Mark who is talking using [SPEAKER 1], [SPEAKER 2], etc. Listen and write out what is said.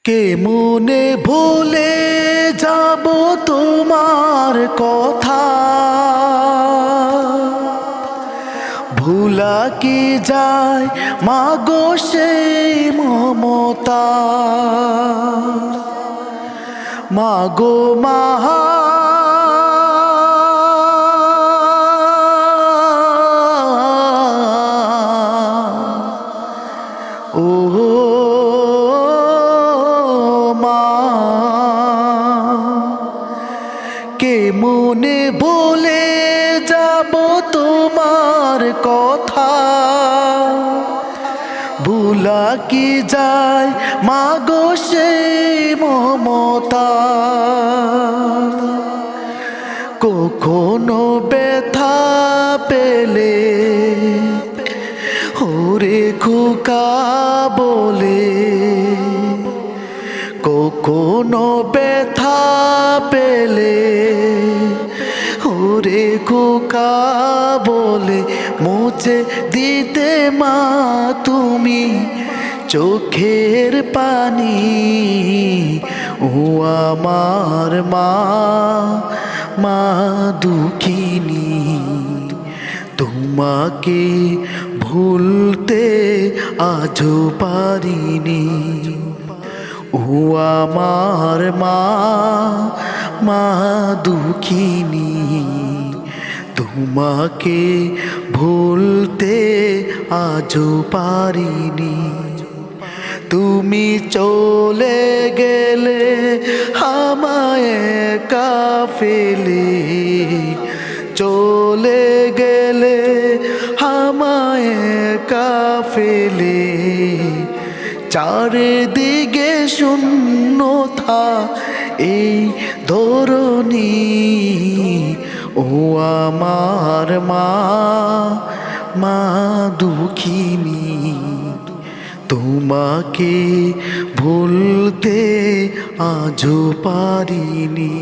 [SPEAKER 1] কেমনে ভুলে যাব তোমার কথা, ভুলা কি যায় মাগো সেই মমতা। মাগো মাহা ও মা, কেমনে বলে যাব তোমার কথা, ভুলা কি যায় মাগো সেই মমতা। কখনো ব্যথা পেলে ওরে খোকা বলে, কখনো ব্যথা পেলে ওরে খোকা বলে মুছে দিতে মা তুমি চোখের পানি। ও আমার মা, মা দুঃখিনী, তোমাকে ভুলতে আজও পারিনি। ও আমার মা, মা দুঃখিনী, তোমাকে ভুলতে আজও পারিনি। তুমি চলে গেলে আমায় একা ফেলে, চলে গেলে আমায় একা ফেলে, চারিদিকে শূন্যতা এই ধরণী। ও আমার মা, মা দুঃখিনী, তোমাকে ভুলতে আজও পারিনি।